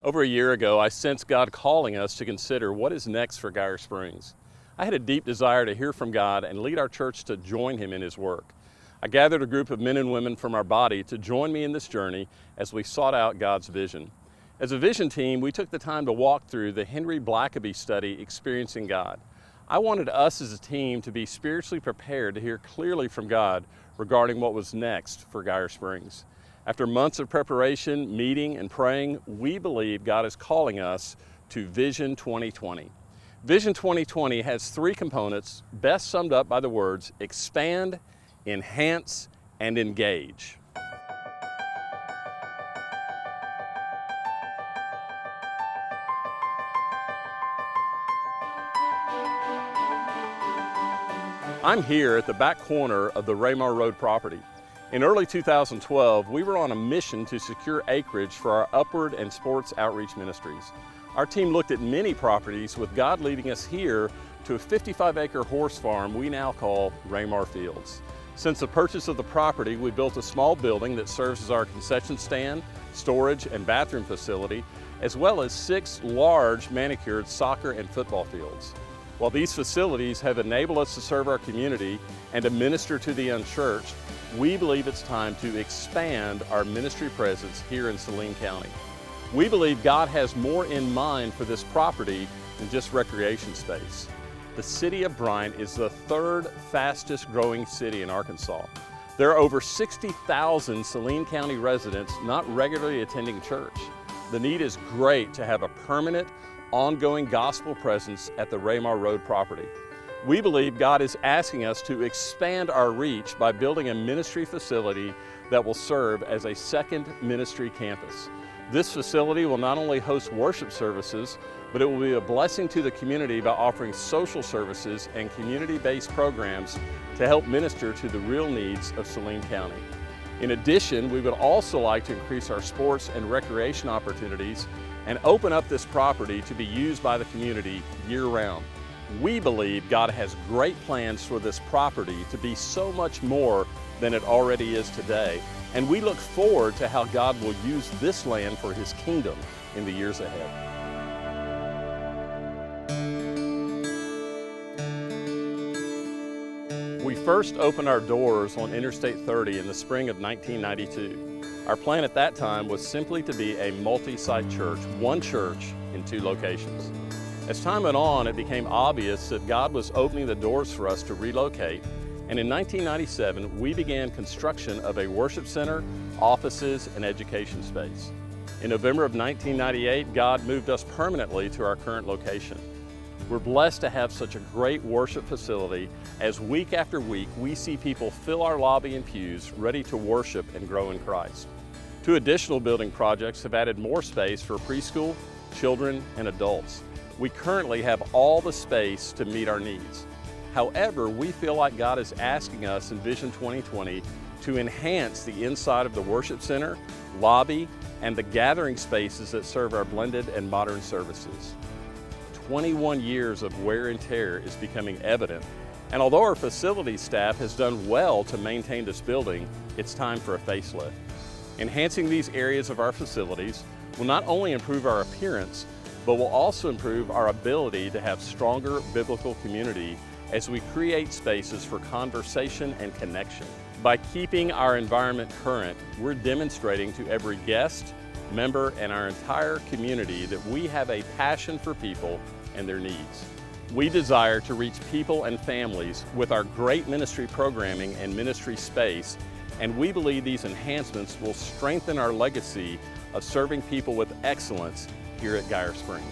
Over a year ago, I sensed God calling us to consider what is next for Geyer Springs. I had a deep desire to hear from God and lead our church to join Him in His work. I gathered a group of men and women from our body to join me in this journey as we sought out God's vision. As a vision team, we took the time to walk through the Henry Blackaby study, Experiencing God. I wanted us as a team to be spiritually prepared to hear clearly from God regarding what was next for Geyer Springs. After months of preparation, meeting, and praying, we believe God is calling us to Vision 2020. Vision 2020 has three components, best summed up by the words expand, enhance, and engage. I'm here at the back corner of the Raymar Road property. In early 2012, we were on a mission to secure acreage for our Upward and Sports Outreach Ministries. Our team looked at many properties, with God leading us here to a 55-acre horse farm we now call Raymar Fields. Since the purchase of the property, we built a small building that serves as our concession stand, storage, and bathroom facility, as well as 6 large manicured soccer and football fields. While these facilities have enabled us to serve our community and to minister to the unchurched, we believe it's time to expand our ministry presence here in Saline County. We believe God has more in mind for this property than just recreation space. The city of Bryant is the 3rd fastest growing city in Arkansas. There are over 60,000 Saline County residents not regularly attending church. The need is great to have a permanent, ongoing gospel presence at the Raymar Road property. We believe God is asking us to expand our reach by building a ministry facility that will serve as a second ministry campus. This facility will not only host worship services, but it will be a blessing to the community by offering social services and community-based programs to help minister to the real needs of Saline County. In addition, we would also like to increase our sports and recreation opportunities and open up this property to be used by the community year-round. We believe God has great plans for this property to be so much more than it already is today, and we look forward to how God will use this land for His kingdom in the years ahead. We first opened our doors on Interstate 30 in the spring of 1992. Our plan at that time was simply to be a multi-site church, one church in 2 locations. As time went on, it became obvious that God was opening the doors for us to relocate, and in 1997, we began construction of a worship center, offices, and education space. In November of 1998, God moved us permanently to our current location. We're blessed to have such a great worship facility as week after week we see people fill our lobby and pews ready to worship and grow in Christ. 2 additional building projects have added more space for preschool, children, and adults. We currently have all the space to meet our needs. However, we feel like God is asking us in Vision 2020 to enhance the inside of the worship center, lobby, and the gathering spaces that serve our blended and modern services. 21 years of wear and tear is becoming evident, and although our facility staff has done well to maintain this building, it's time for a facelift. Enhancing these areas of our facilities will not only improve our appearance, but will also improve our ability to have stronger biblical community as we create spaces for conversation and connection. By keeping our environment current, we're demonstrating to every guest, member, and our entire community that we have a passion for people and their needs. We desire to reach people and families with our great ministry programming and ministry space, and we believe these enhancements will strengthen our legacy of serving people with excellence here at Geyer Springs.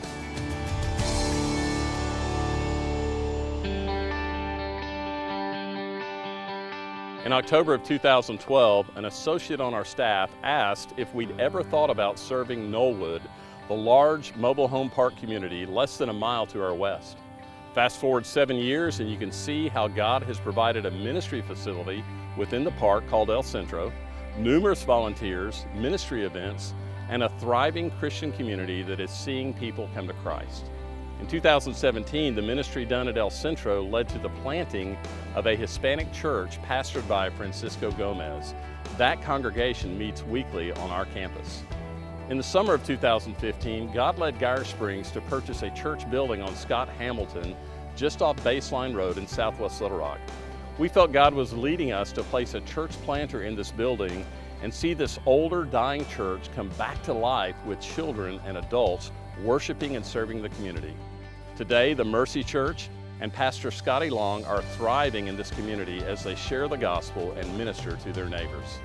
In October of 2012, an associate on our staff asked if we'd ever thought about serving Knollwood, the large mobile home park community less than a mile to our west. Fast forward 7 years and you can see how God has provided a ministry facility within the park called El Centro, numerous volunteers, ministry events, and a thriving Christian community that is seeing people come to Christ. In 2017, the ministry done at El Centro led to the planting of a Hispanic church pastored by Francisco Gomez. That congregation meets weekly on our campus. In the summer of 2015, God led Geyer Springs to purchase a church building on Scott Hamilton, just off Baseline Road in southwest Little Rock. We felt God was leading us to place a church planter in this building and see this older, dying church come back to life with children and adults worshiping and serving the community. Today, the Mercy Church and Pastor Scotty Long are thriving in this community as they share the gospel and minister to their neighbors.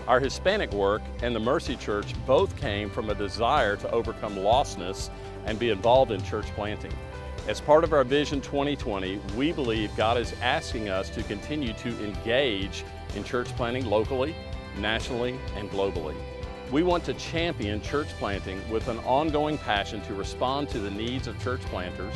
Our Hispanic work and the Mercy Church both came from a desire to overcome lostness and be involved in church planting. As part of our Vision 2020, we believe God is asking us to continue to engage in church planting locally, nationally, and globally. We want to champion church planting with an ongoing passion to respond to the needs of church planters,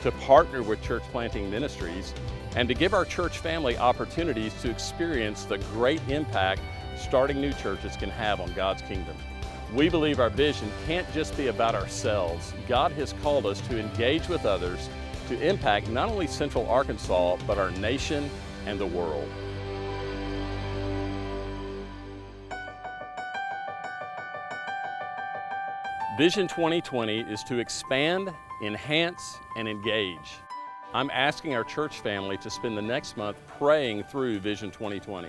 to partner with church planting ministries, and to give our church family opportunities to experience the great impact starting new churches can have on God's kingdom. We believe our vision can't just be about ourselves. God has called us to engage with others to impact not only Central Arkansas, but our nation and the world. Vision 2020 is to expand, enhance, and engage. I'm asking our church family to spend the next month praying through Vision 2020.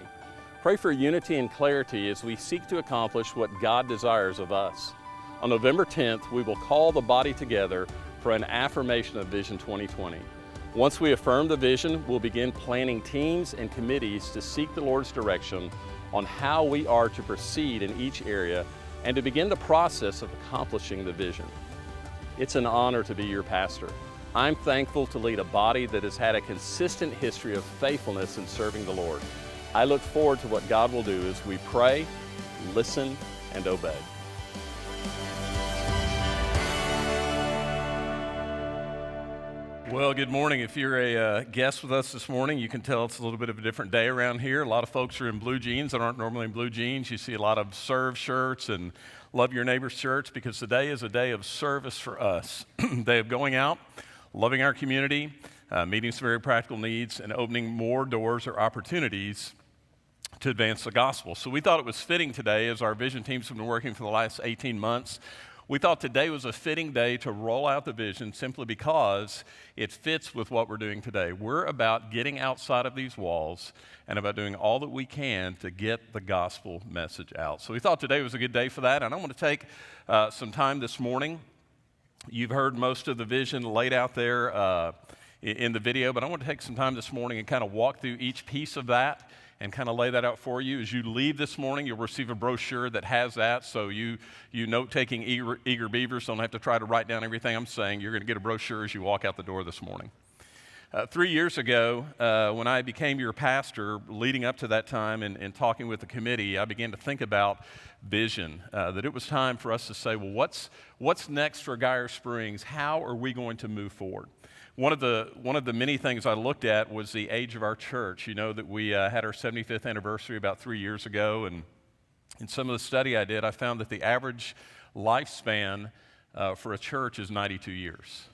Pray for unity and clarity as we seek to accomplish what God desires of us. On November 10th, we will call the body together for an affirmation of Vision 2020. Once we affirm the vision, we'll begin planning teams and committees to seek the Lord's direction on how we are to proceed in each area and to begin the process of accomplishing the vision. It's an honor to be your pastor. I'm thankful to lead a body that has had a consistent history of faithfulness in serving the Lord. I look forward to what God will do as we pray, listen, and obey. Well, good morning. If you're a guest with us this morning, you can tell it's a little bit of a different day around here. A lot of folks are in blue jeans that aren't normally in blue jeans. You see a lot of serve shirts and love your neighbor's shirts because today is a day of service for us. Day of going out, loving our community, meeting some very practical needs, and opening more doors or opportunities to advance the gospel. So we thought it was fitting today, as our vision teams have been working for the last 18 months, we thought today was a fitting day to roll out the vision simply because it fits with what we're doing today. We're about getting outside of these walls and about doing all that we can to get the gospel message out. So we thought today was a good day for that, and I want to take some time this morning. You've heard most of the vision laid out there in the video, but I want to take some time this morning and kind of walk through each piece of that and kind of lay that out for you. As you leave this morning, you'll receive a brochure that has that, so you note-taking eager beavers don't have to try to write down everything I'm saying. You're going to get a brochure as you walk out the door this morning. 3 years ago, when I became your pastor, leading up to that time and talking with the committee, I began to think about vision, that it was time for us to say, well, what's next for Geyer Springs? How are we going to move forward? One of the many things I looked at was the age of our church. You know that we had our 75th anniversary about 3 years ago, and in some of the study I did, I found that the average lifespan for a church is 92 years,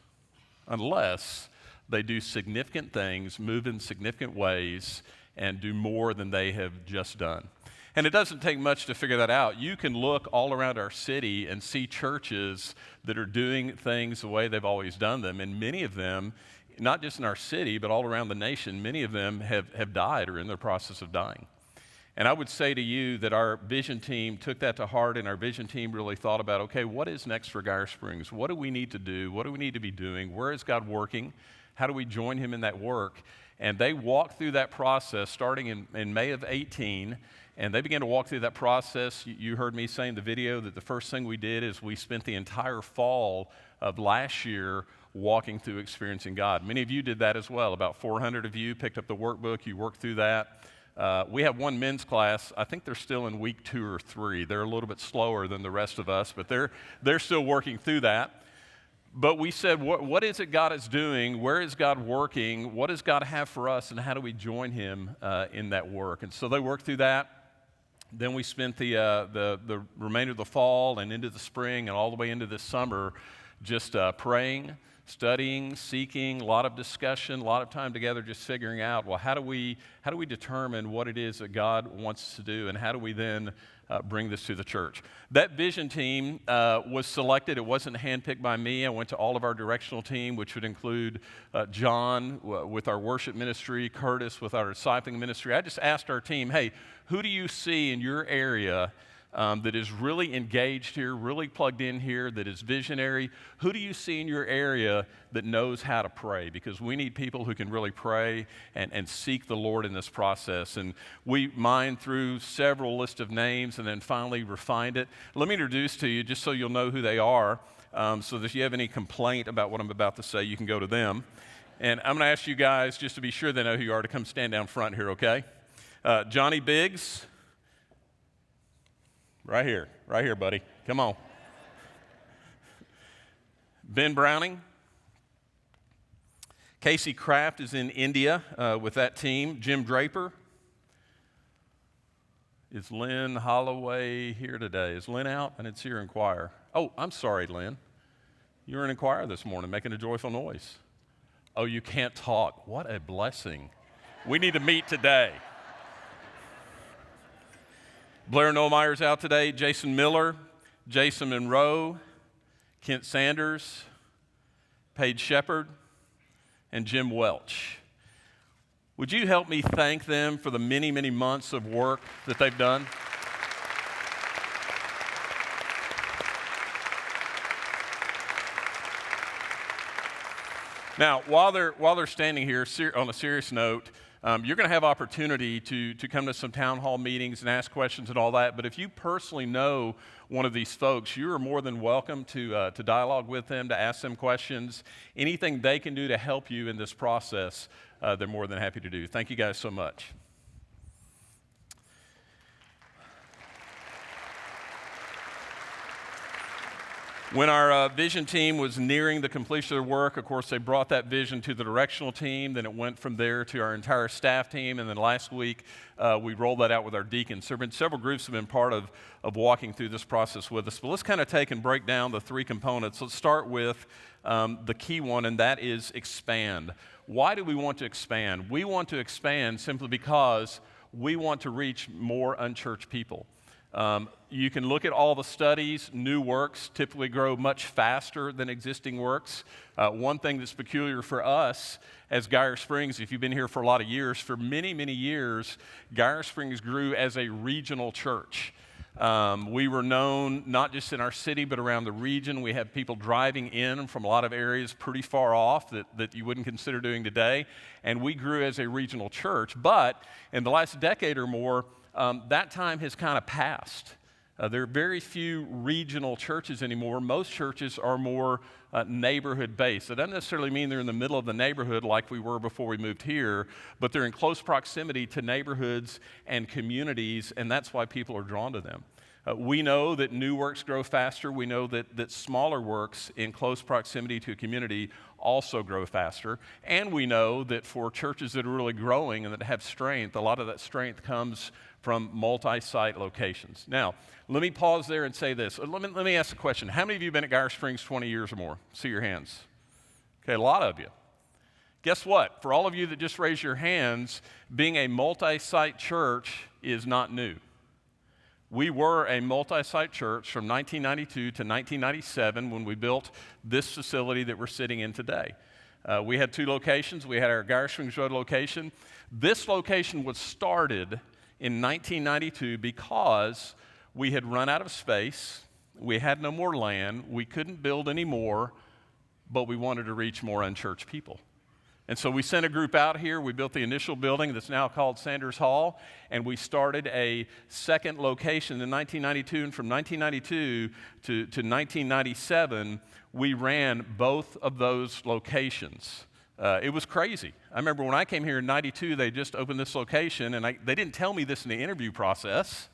unless they do significant things, move in significant ways, and do more than they have just done. And it doesn't take much to figure that out. You can look all around our city and see churches that are doing things the way they've always done them, and many of them, not just in our city, but all around the nation, many of them have died or are in the process of dying. And I would say to you that our vision team took that to heart, and our vision team really thought about, okay, what is next for Geyer Springs? What do we need to do? What do we need to be doing? Where is God working? How do we join him in that work? And they walked through that process starting in May of 18, and they began to walk through that process. You heard me say in the video that the first thing we did is we spent the entire fall of last year walking through experiencing God. Many of you did that as well. About 400 of you picked up the workbook. You worked through that. We have one men's class. I think they're still in week 2 or 3. They're a little bit slower than the rest of us, but they're still working through that. But we said, what is it God is doing? Where is God working? What does God have for us? And how do we join him in that work? And so they worked through that. Then we spent the remainder of the fall and into the spring and all the way into this summer just praying, studying, seeking, a lot of discussion, a lot of time together just figuring out, well, how do we determine what it is that God wants us to do, and how do we then bring this to the church? That vision team was selected. It wasn't handpicked by me. I went to all of our directional team, which would include John with our worship ministry, Curtis with our discipling ministry. I just asked our team, hey, who do you see in your area that is really engaged here, really plugged in here, that is visionary? Who do you see in your area that knows how to pray? Because we need people who can really pray and seek the Lord in this process. And we mined through several lists of names and then finally refined it. Let me introduce to you, just so you'll know who they are, so that if you have any complaint about what I'm about to say, you can go to them. And I'm going to ask you guys, just to be sure they know who you are, to come stand down front here, okay? Johnny Biggs. Right here, buddy. Come on. Ben Browning. Casey Kraft is in India with that team. Jim Draper. Is Lynn Holloway here today? Is Lynn out? I didn't see her in choir. Oh, I'm sorry, Lynn. You were in choir this morning making a joyful noise. Oh, you can't talk. What a blessing. We need to meet today. Blair Nollmeyer's out today, Jason Miller, Jason Monroe, Kent Sanders, Paige Shepard, and Jim Welch. Would you help me thank them for the many, many months of work that they've done? Now, while they're standing here, on a serious note, you're going to have opportunity to come to some town hall meetings and ask questions and all that. But if you personally know one of these folks, you are more than welcome to dialogue with them, to ask them questions. Anything they can do to help you in this process, they're more than happy to do. Thank you guys so much. When our vision team was nearing the completion of their work, of course, they brought that vision to the directional team. Then it went from there to our entire staff team. And then last week, we rolled that out with our deacons. So several groups have been part of walking through this process with us. But let's kind of take and break down the three components. Let's start with the key one, and that is expand. Why do we want to expand? We want to expand simply because we want to reach more unchurched people. You can look at all the studies. New works typically grow much faster than existing works. One thing that's peculiar for us as Geyer Springs, if you've been here for a lot of years, for many, many years, Geyer Springs grew as a regional church. We were known not just in our city, but around the region. We had people driving in from a lot of areas pretty far off that you wouldn't consider doing today. And we grew as a regional church. But in the last decade or more, that time has kind of passed. There are very few regional churches anymore. Most churches are more neighborhood-based. It doesn't necessarily mean they're in the middle of the neighborhood like we were before we moved here, but they're in close proximity to neighborhoods and communities, and that's why people are drawn to them. We know that new works grow faster. We know that smaller works in close proximity to a community also grow faster. And we know that for churches that are really growing and that have strength, a lot of that strength comes from multi-site locations. Now, let me pause there and say this. Let me ask a question. How many of you have been at Geyer Springs 20 years or more? See your hands. Okay, a lot of you. Guess what? For all of you that just raised your hands, being a multi-site church is not new. We were a multi-site church from 1992 to 1997 when we built this facility that we're sitting in today. We had two locations. We had our Geyer Springs Road location. This location was started in 1992 because we had run out of space. We had no more land. We couldn't build any more, but we wanted to reach more unchurched people. And so we sent a group out here. We built the initial building that's now called Sanders Hall, and we started a second location in 1992. And from 1992 to 1997, we ran both of those locations. It was crazy. I remember when I came here in 92, they just opened this location, and they didn't tell me this in the interview process.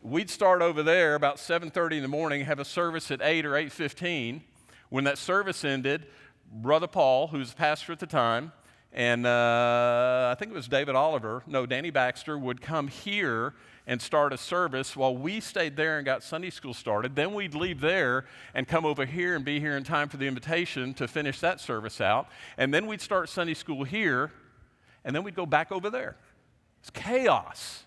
We'd start over there about 7:30 in the morning, have a service at 8 or 8:15. When that service ended, Brother Paul, who was pastor at the time, and I think it was Danny Baxter, would come here and start a service while we stayed there and got Sunday school started. Then we'd leave there and come over here and be here in time for the invitation to finish that service out. And then we'd start Sunday school here, and then we'd go back over there. It's chaos.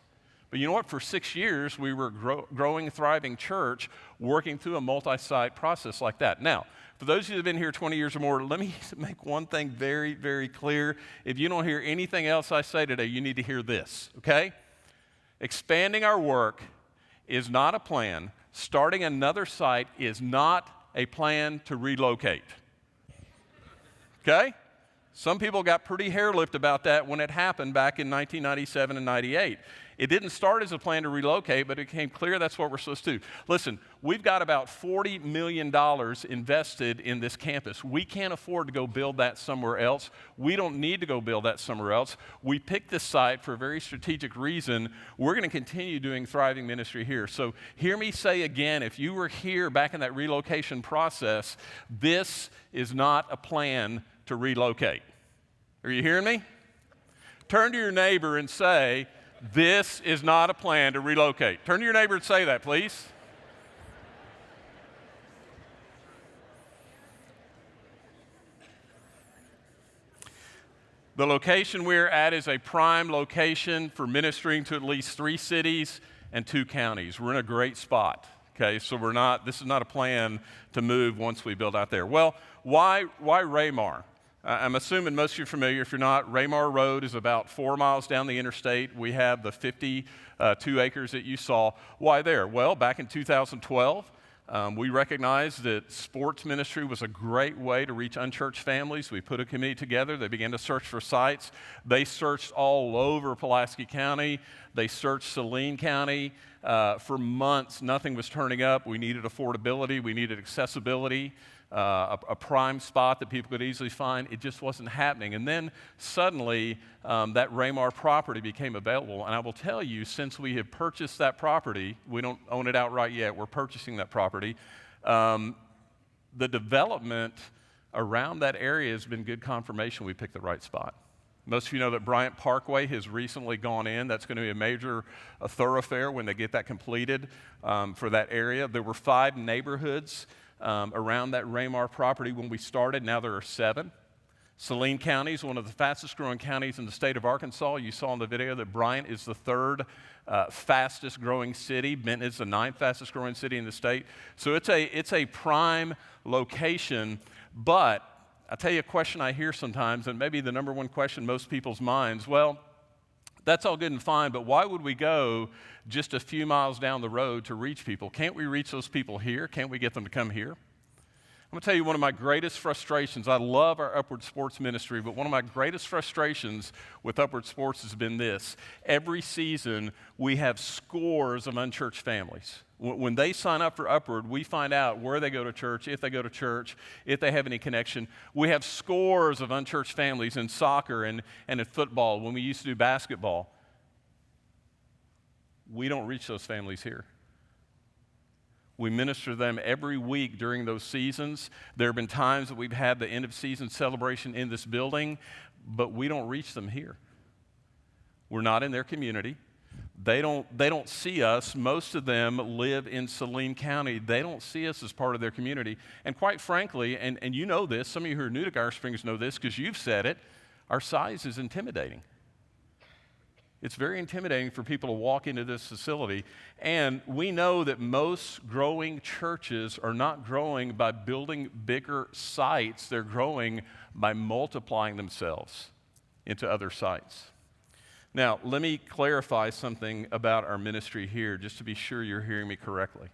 But you know what? For 6 years, we were growing, thriving church, working through a multi-site process like that. Now, for those of you that have been here 20 years or more, let me make one thing very, very clear. If you don't hear anything else I say today, you need to hear this, okay? Expanding our work is not a plan. Starting another site is not a plan to relocate. Okay? Some people got pretty hair-lipped about that when it happened back in 1997 and 98. It didn't start as a plan to relocate, but it became clear that's what we're supposed to do. Listen, we've got about $40 million invested in this campus. We can't afford to go build that somewhere else. We don't need to go build that somewhere else. We picked this site for a very strategic reason. We're going to continue doing thriving ministry here. So hear me say again, if you were here back in that relocation process, this is not a plan to relocate. Are you hearing me? Turn to your neighbor and say, this is not a plan to relocate. Turn to your neighbor and say that, please. The location we're at is a prime location for ministering to at least 3 cities and 2 counties. We're in a great spot. Okay, so this is not a plan to move once we build out there. Well, why Raymar? I'm assuming most of you are familiar. If you're not, Raymar Road is about 4 miles down the interstate. We have the 52 acres that you saw. Why there? Well, back in 2012, we recognized that sports ministry was a great way to reach unchurched families. We put a committee together. They began to search for sites. They searched all over Pulaski County. They searched Saline County. For months, nothing was turning up. We needed affordability. We needed accessibility. A prime spot that people could easily find. It just wasn't happening. And then suddenly, that Raymar property became available. And I will tell you, since we have purchased that property, we don't own it outright yet, we're purchasing that property, the development around that area has been good confirmation we picked the right spot. Most of you know that Bryant Parkway has recently gone in. That's going to be a major thoroughfare when they get that completed for that area. There were 5 neighborhoods around that Raymar property when we started. Now there are 7. Saline County is one of the fastest growing counties in the state of Arkansas. You saw in the video that Bryant is the 3rd fastest growing city. Benton is the 9th fastest growing city in the state. So it's a prime location. But I'll tell you a question I hear sometimes, and maybe the number one question in most people's minds, well, that's all good and fine, but why would we go just a few miles down the road to reach people? Can't we reach those people here? Can't we get them to come here? I'm going to tell you one of my greatest frustrations. I love our Upward Sports ministry, but one of my greatest frustrations with Upward Sports has been this. Every season, we have scores of unchurched families. When they sign up for Upward, we find out where they go to church, if they have any connection. We have scores of unchurched families in soccer and in football when we used to do basketball. We don't reach those families here. We minister to them every week during those seasons. There have been times that we've had the end of season celebration in this building, but we don't reach them here. We're not in their community. They don't see us. Most of them live in Saline County. They don't see us as part of their community. And quite frankly, and you know this, some of you who are new to Gar Springs know this because you've said it, our size is intimidating. It's very intimidating for people to walk into this facility. And we know that most growing churches are not growing by building bigger sites. They're growing by multiplying themselves into other sites. Now, let me clarify something about our ministry here, just to be sure you're hearing me correctly.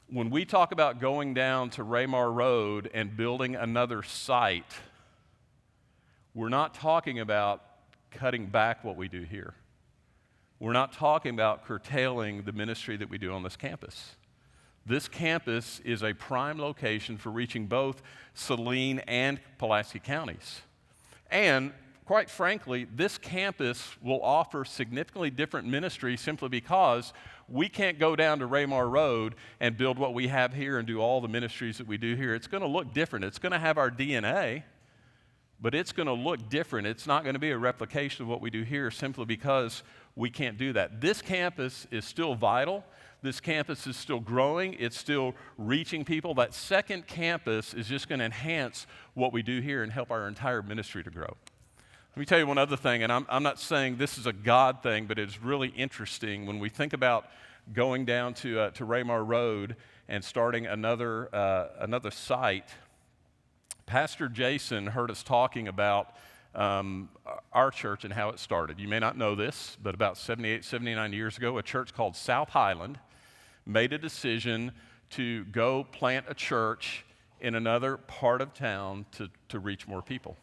When we talk about going down to Raymar Road and building another site, we're not talking about cutting back what we do here. We're not talking about curtailing the ministry that we do on this campus. This campus is a prime location for reaching both Saline and Pulaski counties. And quite frankly, this campus will offer significantly different ministry simply because we can't go down to Raymar Road and build what we have here and do all the ministries that we do here. It's going to look different. It's going to have our DNA. But it's going to look different. It's not going to be a replication of what we do here simply because we can't do that. This campus is still vital. This campus is still growing. It's still reaching people. That second campus is just going to enhance what we do here and help our entire ministry to grow. Let me tell you one other thing, and I'm not saying this is a God thing, but it's really interesting when we think about going down to Raymar Road and starting another site. Pastor Jason heard us talking about our church and how it started. You may not know this, but about 78, 79 years ago, a church called South Highland made a decision to go plant a church in another part of town to reach more people.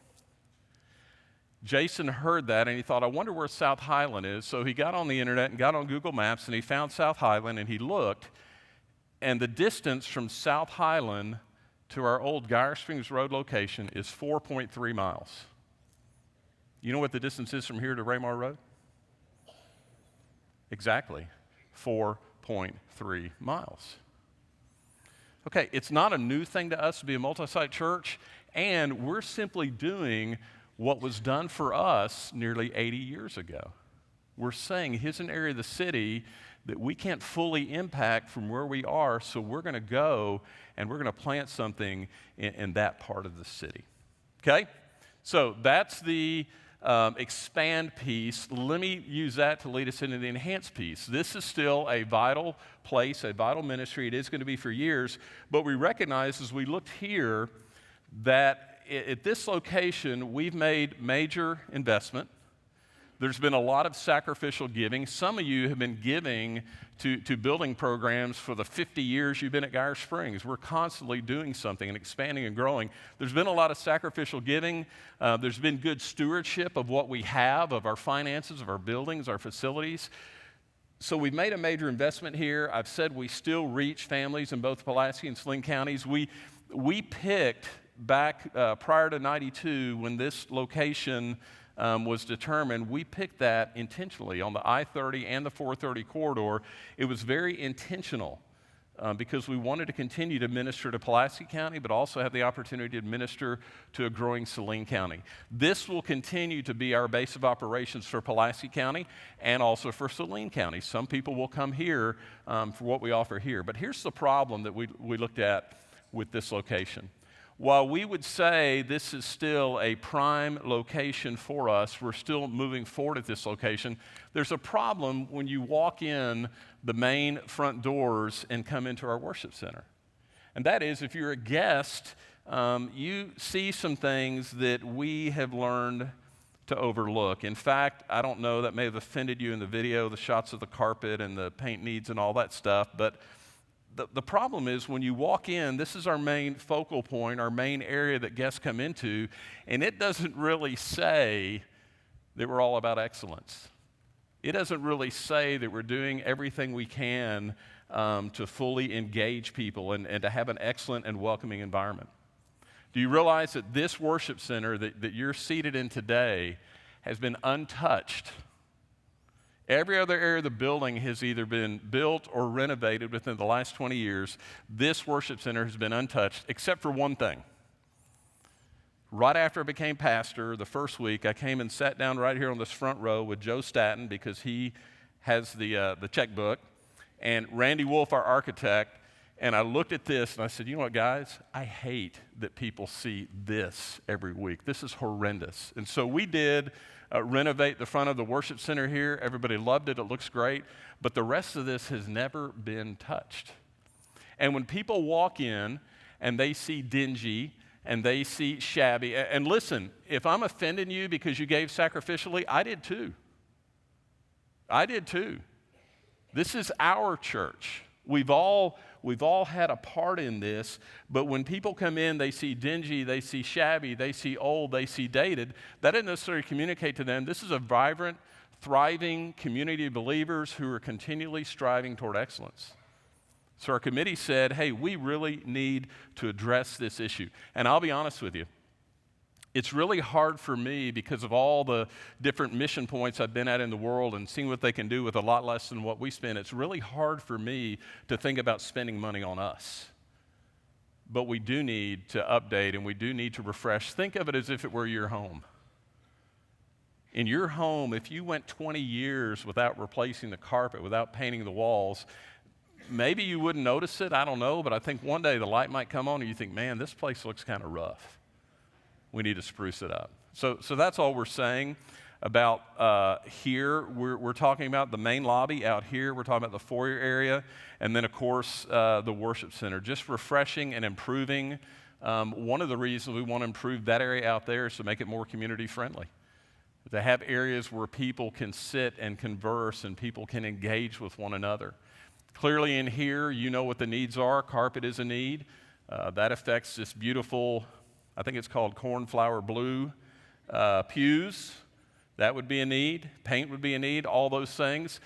Jason heard that and he thought, I wonder where South Highland is. So he got on the internet and got on Google Maps and he found South Highland and he looked, and the distance from South Highland to our old Geyer Springs Road location is 4.3 miles. You know what the distance is from here to Raymar Road? Exactly, 4.3 miles. Okay, it's not a new thing to us to be a multi-site church, and we're simply doing what was done for us nearly 80 years ago. We're saying here's an area of the city that we can't fully impact from where we are, so we're going to go and we're going to plant something in that part of the city. Okay? So that's the expand piece. Let me use that to lead us into the enhance piece. This is still a vital place, a vital ministry. It is going to be for years, but we recognize as we looked here that at this location, we've made major investment. There's been a lot of sacrificial giving. Some of you have been giving to building programs for the 50 years you've been at Geyer Springs. We're constantly doing something and expanding and growing. There's been a lot of sacrificial giving. There's been good stewardship of what we have, of our finances, of our buildings, our facilities. So we've made a major investment here. I've said we still reach families in both Pulaski and Saline counties. We picked back prior to 92 when this location was determined, we picked that intentionally on the I-30 and the 430 corridor. It was very intentional because we wanted to continue to minister to Pulaski County, but also have the opportunity to minister to a growing Saline County. This will continue to be our base of operations for Pulaski County and also for Saline County. Some people will come here for what we offer here. But here's the problem that we looked at with this location. While we would say this is still a prime location for us, we're still moving forward at this location, there's a problem when you walk in the main front doors and come into our worship center. And that is, if you're a guest, you see some things that we have learned to overlook. In fact, I don't know, that may have offended you in the video, the shots of the carpet and the paint needs and all that stuff, but the problem is when you walk in, this is our main focal point, our main area that guests come into, and it doesn't really say that we're all about excellence. It doesn't really say that we're doing everything we can to fully engage people and to have an excellent and welcoming environment. Do you realize that this worship center that you're seated in today has been untouched? Every other area of the building has either been built or renovated within the last 20 years. This worship center has been untouched, except for one thing. Right after I became pastor, the first week, I came and sat down right here on this front row with Joe Staton because he has the checkbook, and Randy Wolf, our architect, and I looked at this and I said, you know what, guys? I hate that people see this every week. This is horrendous. And so we did renovate the front of the worship center here. Everybody loved it. It looks great. But the rest of this has never been touched. And when people walk in and they see dingy and they see shabby, and listen, if I'm offending you because you gave sacrificially, I did too. I did too. This is our church. We've all had a part in this, but when people come in, they see dingy, they see shabby, they see old, they see dated. That doesn't necessarily communicate to them this is a vibrant, thriving community of believers who are continually striving toward excellence. So our committee said, hey, we really need to address this issue. And I'll be honest with you, it's really hard for me because of all the different mission points I've been at in the world and seeing what they can do with a lot less than what we spend. It's really hard for me to think about spending money on us. but we do need to update and we do need to refresh. Think of it as if it were your home. In your home, if you went 20 years without replacing the carpet, without painting the walls, maybe you wouldn't notice it, I don't know, but I think one day the light might come on and you think, man, this place looks kind of rough. We need to spruce it up. So that's all we're saying about here. We're talking about the main lobby out here. We're talking about the foyer area. And then, of course, the worship center. Just refreshing and improving. One of the reasons we want to improve that area out there is to make it more community friendly. To have areas where people can sit and converse and people can engage with one another. Clearly in here, you know what the needs are. Carpet is a need. That affects this beautiful, I think it's called cornflower blue pews. That would be a need. Paint would be a need, all those things.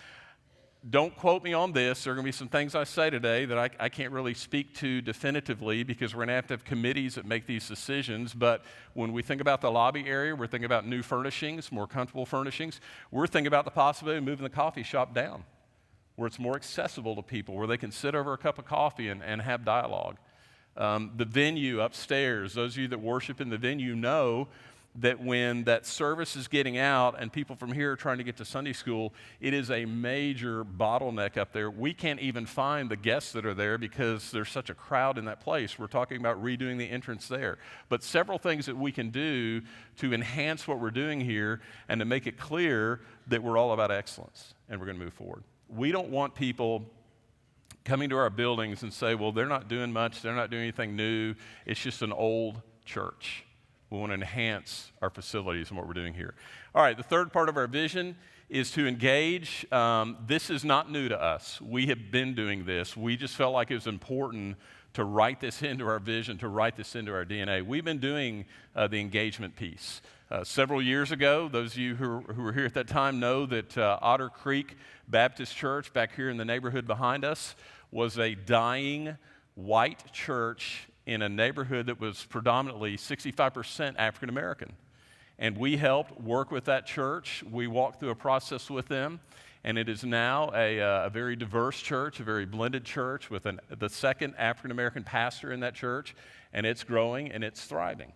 Don't quote me on this. There are going to be some things I say today that I can't really speak to definitively because we're going to have committees that make these decisions. But when we think about the lobby area, we're thinking about new furnishings, more comfortable furnishings. We're thinking about the possibility of moving the coffee shop down where it's more accessible to people, where they can sit over a cup of coffee and have dialogue. The venue upstairs, those of you that worship in the venue know that when that service is getting out and people from here are trying to get to Sunday school, it is a major bottleneck up there. We can't even find the guests that are there because there's such a crowd in that place. We're talking about redoing the entrance there. But several things that we can do to enhance what we're doing here and to make it clear that we're all about excellence and we're going to move forward. We don't want people coming to our buildings and say, well, they're not doing much, they're not doing anything new, it's just an old church. We want to enhance our facilities and what we're doing here. All right, the third part of our vision is to engage. This is not new to us. We have been doing this. We just felt like it was important to write this into our vision, to write this into our DNA. We've been doing the engagement piece. Several years ago, those of you who were here at that time know that Otter Creek Baptist Church, back here in the neighborhood behind us, was a dying white church in a neighborhood that was predominantly 65% African American. And we helped work with that church. We walked through a process with them, and it is now a very diverse church, a very blended church with the second African American pastor in that church, and it's growing and it's thriving.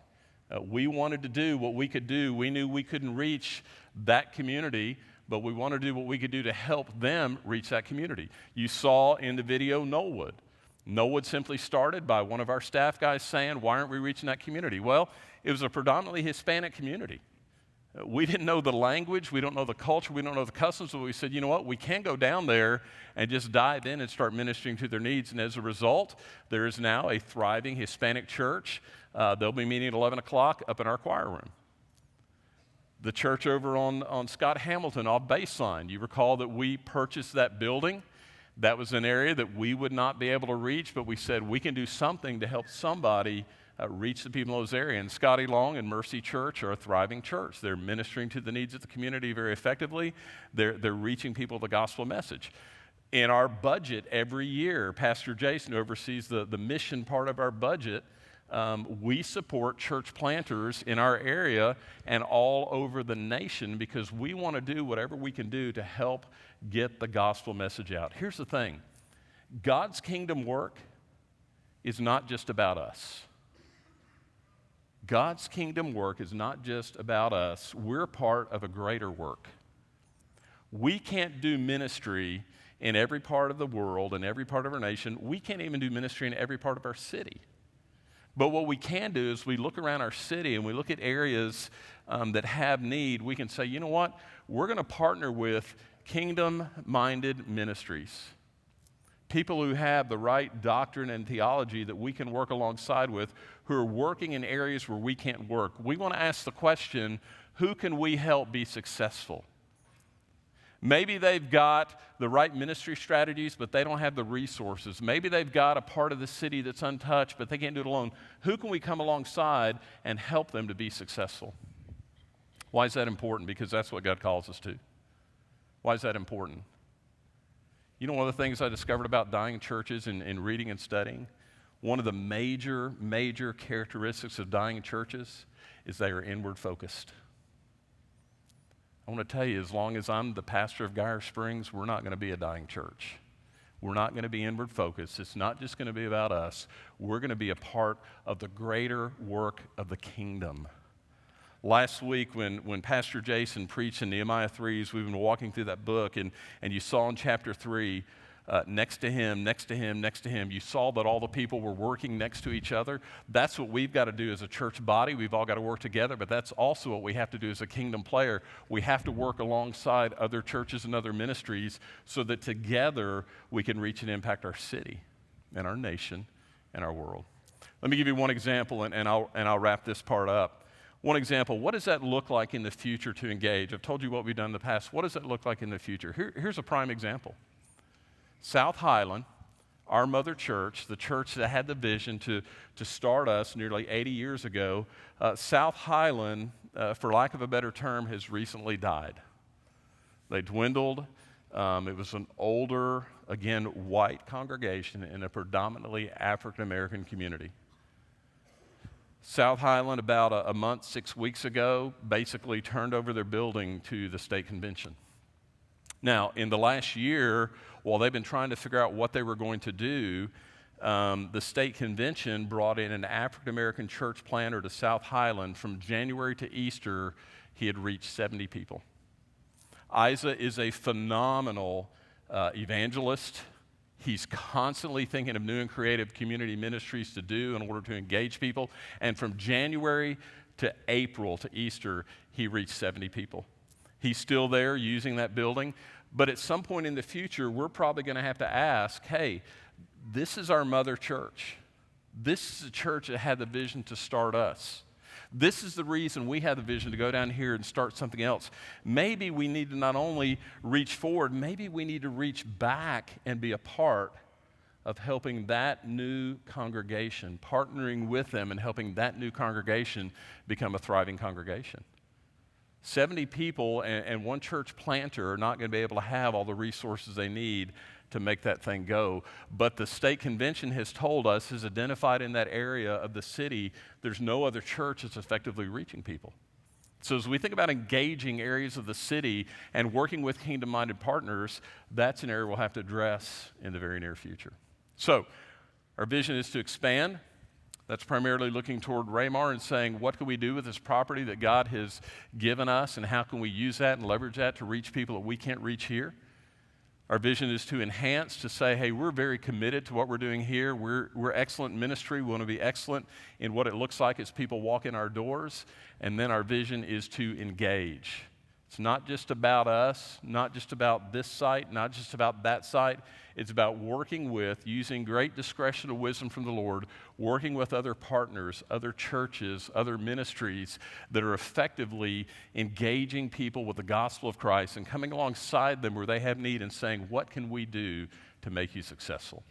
We wanted to do what we could do. We knew we couldn't reach that community, but we wanted to do what we could do to help them reach that community. You saw in the video Knollwood. Knollwood simply started by one of our staff guys saying, why aren't we reaching that community? Well, it was a predominantly Hispanic community. We didn't know the language, we don't know the culture, we don't know the customs, but we said, you know what, we can go down there and just dive in and start ministering to their needs. And as a result, there is now a thriving Hispanic church. They'll be meeting at 11 o'clock up in our choir room. The church over on Scott Hamilton off Baseline, you recall that we purchased that building. That was an area that we would not be able to reach, but we said we can do something to help somebody reach the people in those areas. And Scotty Long and Mercy Church are a thriving church. They're ministering to the needs of the community very effectively. They're reaching people with the gospel message. In our budget every year, Pastor Jason oversees the mission part of our budget. We support church planters in our area and all over the nation because we want to do whatever we can do to help get the gospel message out. Here's the thing. God's kingdom work is not just about us. God's kingdom work is not just about us. We're part of a greater work. We can't do ministry in every part of the world, in every part of our nation. We can't even do ministry in every part of our city. But what we can do is we look around our city and we look at areas that have need. We can say, you know what? We're going to partner with kingdom-minded ministries, people who have the right doctrine and theology that we can work alongside with, who are working in areas where we can't work. We want to ask the question, who can we help be successful? Maybe they've got the right ministry strategies, but they don't have the resources. Maybe they've got a part of the city that's untouched, but they can't do it alone. Who can we come alongside and help them to be successful? Why is that important? Because that's what God calls us to. Why is that important? You know, one of the things I discovered about dying churches in reading and studying, one of the major characteristics of dying churches is they are inward focused. I want to tell you, as long as I'm the pastor of Geyer Springs, we're not going to be a dying church. We're not going to be inward focused. It's not just going to be about us. We're going to be a part of the greater work of the kingdom. Last week when Pastor Jason preached in Nehemiah 3, we've been walking through that book, and you saw in chapter 3, next to him, you saw that all the people were working next to each other. That's what we've got to do as a church body. We've all got to work together, but that's also what we have to do as a kingdom player. We have to work alongside other churches and other ministries so that together we can reach and impact our city and our nation and our world. Let me give you one example, and I'll wrap this part up. One example, what does that look like in the future to engage? I've told you what we've done in the past. What does that look like in the future? Here's a prime example. South Highland, our mother church, the church that had the vision to start us nearly 80 years ago, South Highland, for lack of a better term, has recently died. They dwindled. It was an older, again, white congregation in a predominantly African-American community. South Highland, about a month, 6 weeks ago, basically turned over their building to the state convention. Now, in the last year, while they've been trying to figure out what they were going to do, the state convention brought in an African-American church planter to South Highland. From January to Easter, he had reached 70 people. Isa is a phenomenal evangelist. He's constantly thinking of new and creative community ministries to do in order to engage people. And from January to April to Easter, he reached 70 people. He's still there using that building. But at some point in the future, we're probably going to have to ask, hey, this is our mother church. This is a church that had the vision to start us. This is the reason we had the vision to go down here and start something else. Maybe we need to not only reach forward, maybe we need to reach back and be a part of helping that new congregation, partnering with them and helping that new congregation become a thriving congregation. 70 people and one church planter are not going to be able to have all the resources they need to make that thing go. But the state convention has told us, has identified in that area of the city, there's no other church that's effectively reaching people. So as we think about engaging areas of the city and working with kingdom-minded partners, that's an area we'll have to address in the very near future. So our vision is to expand. That's primarily looking toward Ramar and saying, what can we do with this property that God has given us, and how can we use that and leverage that to reach people that we can't reach here? Our vision is to enhance, to say, hey, we're very committed to what we're doing here. We're excellent in ministry. We want to be excellent in what it looks like as people walk in our doors. And then our vision is to engage. It's not just about us, not just about this site, not just about that site. It's about working with, using great discretion and wisdom from the Lord, working with other partners, other churches, other ministries that are effectively engaging people with the gospel of Christ and coming alongside them where they have need and saying, what can we do to make you successful?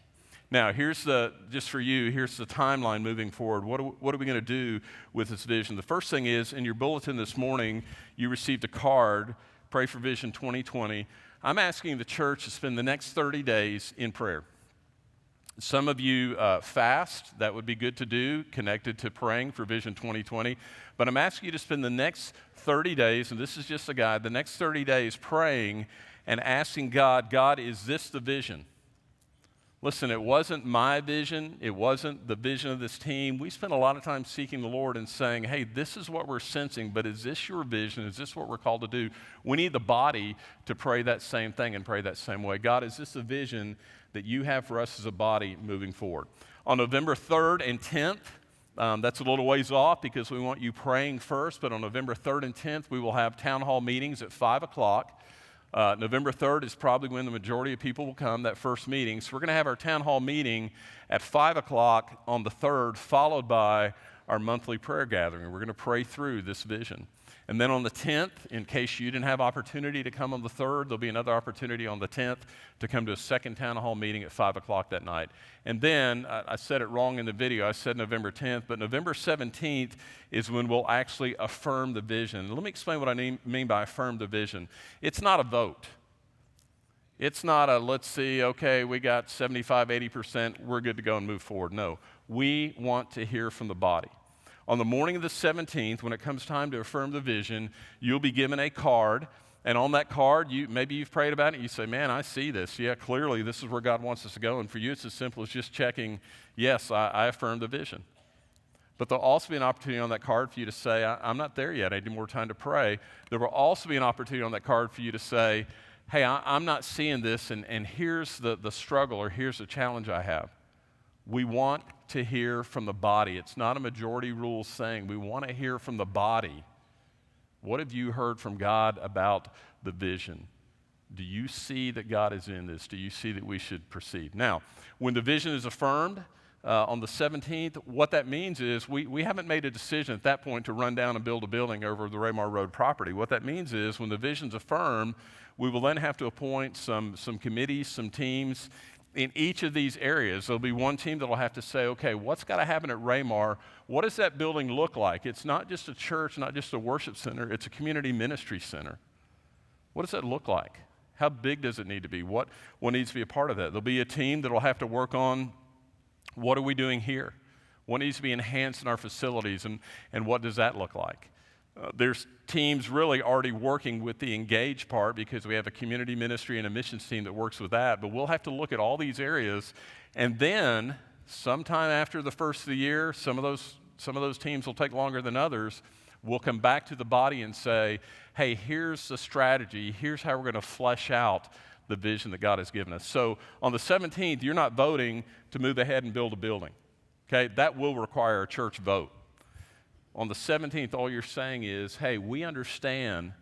Now, just for you, here's the timeline moving forward. What are we going to do with this vision? The first thing is, in your bulletin this morning, you received a card, Pray for Vision 2020. I'm asking the church to spend the next 30 days in prayer. Some of you fast. That would be good to do, connected to praying for Vision 2020. But I'm asking you to spend the next 30 days, and this is just a guide, the next 30 days praying and asking God, is this the vision? Listen, it wasn't my vision. It wasn't the vision of this team. We spent a lot of time seeking the Lord and saying, hey, this is what we're sensing, but is this your vision? Is this what we're called to do? We need the body to pray that same thing and pray that same way. God, is this a vision that you have for us as a body moving forward? On November 3rd and 10th, that's a little ways off because we want you praying first, but on November 3rd and 10th, we will have town hall meetings at 5 o'clock. November 3rd is probably when the majority of people will come, that first meeting. So we're going to have our town hall meeting at 5 o'clock on the 3rd, followed by our monthly prayer gathering. We're going to pray through this vision. And then on the 10th, in case you didn't have opportunity to come on the 3rd, there'll be another opportunity on the 10th to come to a second town hall meeting at 5 o'clock that night. And then, I said it wrong in the video, I said November 10th, but November 17th is when we'll actually affirm the vision. Let me explain what I mean by affirm the vision. It's not a vote. It's not a, let's see, okay, we got 75, 80%, we're good to go and move forward. No, we want to hear from the body. On the morning of the 17th, when it comes time to affirm the vision, you'll be given a card, And on that card, maybe you've prayed about it. You say, man, I see this. Yeah, clearly this is where God wants us to go. And for you, it's as simple as just checking, yes, I affirm the vision. But there'll also be an opportunity on that card for you to say, I'm not there yet. I need more time to pray. There will also be an opportunity on that card for you to say, hey, I'm not seeing this, and here's the struggle, or here's the challenge I have. We want to hear from the body. It's not a majority rule saying. We want to hear from the body. What have you heard from God about the vision? Do you see that God is in this? Do you see that we should proceed? Now, when the vision is affirmed on the 17th, what that means is we haven't made a decision at that point to run down and build a building over the Raymar Road property. What that means is when the vision's affirmed, we will then have to appoint some committees, some teams in each of these areas. There'll be one team that will have to say, okay, what's got to happen at Raymar? What does that building look like? It's not just a church, not just a worship center, it's a community ministry center. What does that look like? How big does it need to be? What needs to be a part of that? There'll be a team that will have to work on what are we doing here? What needs to be enhanced in our facilities, and what does that look like? There's teams really already working with the engage part because we have a community ministry and a missions team that works with that, but we'll have to look at all these areas, and then sometime after the first of the year, some of those teams will take longer than others. We'll come back to the body and say, hey, here's the strategy, here's how we're going to flesh out the vision that God has given us. So on the 17th, you're not voting to move ahead and build a building, okay? That will require a church vote. On the 17th, all you're saying is, hey, we understand,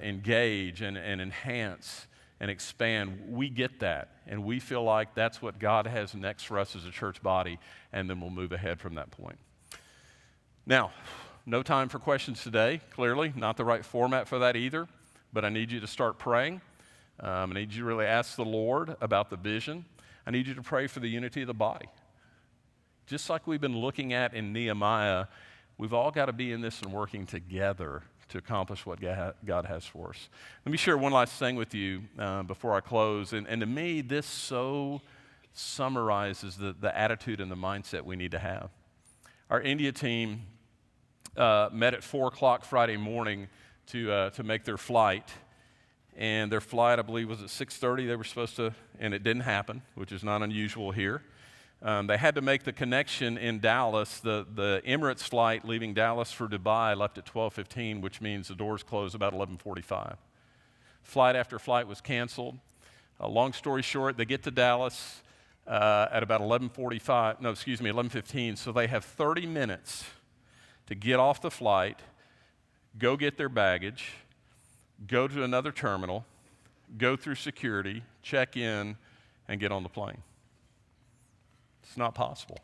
engage and enhance and expand. We get that, and we feel like that's what God has next for us as a church body, and then we'll move ahead from that point. Now, no time for questions today, clearly, not the right format for that either, but I need you to start praying. I need you to really ask the Lord about the vision. I need you to pray for the unity of the body. Just like we've been looking at in Nehemiah, we've all got to be in this and working together to accomplish what God has for us. Let me share one last thing with you before I close. And to me, this so summarizes the attitude and the mindset we need to have. Our India team met at 4 o'clock Friday morning to make their flight. And their flight, I believe, was at 6:30. They were supposed to, and it didn't happen, which is not unusual here. They had to make the connection in Dallas. The Emirates flight leaving Dallas for Dubai left at 12:15, which means the doors closed about 11:45. Flight after flight was canceled. Long story short, they get to Dallas at about 11:15, so they have 30 minutes to get off the flight, go get their baggage, go to another terminal, go through security, check in, and get on the plane. It's not possible.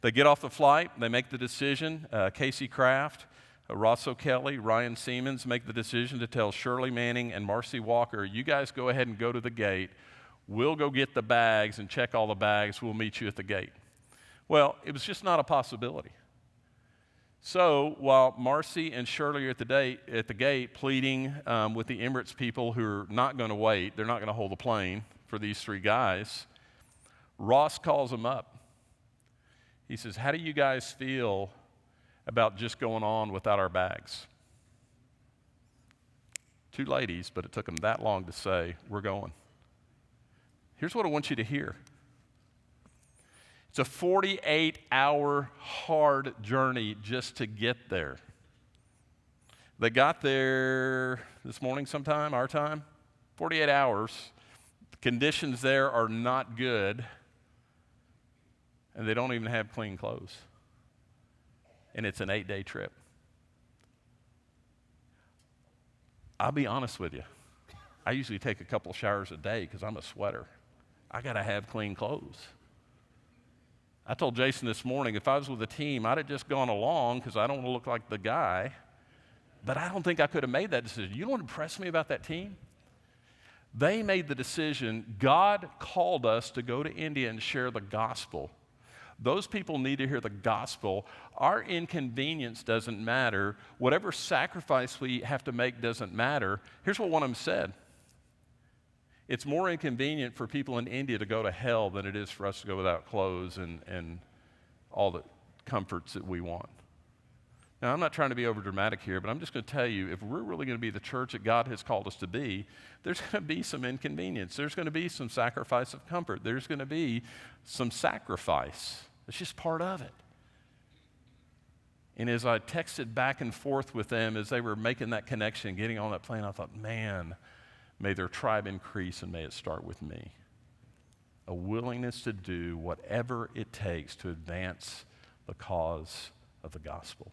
They get off the flight, they make the decision. Casey Kraft, Ross O'Kelly, Ryan Siemens make the decision to tell Shirley Manning and Marcy Walker, you guys go ahead and go to the gate. We'll go get the bags and check all the bags. We'll meet you at the gate. Well, it was just not a possibility. So while Marcy and Shirley are at the gate pleading with the Emirates people who are not going to wait, they're not going to hold the plane for these three guys, Ross calls them up. He says, how do you guys feel about just going on without our bags? Two ladies, but it took them that long to say, we're going. Here's what I want you to hear. It's a 48-hour hard journey just to get there. They got there this morning sometime, our time, 48 hours. The conditions there are not good, and they don't even have clean clothes. And it's an 8-day trip. I'll be honest with you. I usually take a couple of showers a day because I'm a sweater. I got to have clean clothes. I told Jason this morning, if I was with a team, I'd have just gone along because I don't want to look like the guy. But I don't think I could have made that decision. You know what impressed me about that team? They made the decision, God called us to go to India and share the gospel. Those people need to hear the gospel. Our inconvenience doesn't matter. Whatever sacrifice we have to make doesn't matter. Here's what one of them said. It's more inconvenient for people in India to go to hell than it is for us to go without clothes and all the comforts that we want. Now, I'm not trying to be over dramatic here, but I'm just going to tell you, if we're really going to be the church that God has called us to be, there's going to be some inconvenience. There's going to be some sacrifice of comfort. There's going to be some sacrifice. It's just part of it. And as I texted back and forth with them as they were making that connection, getting on that plane, I thought, man, may their tribe increase and may it start with me. A willingness to do whatever it takes to advance the cause of the gospel.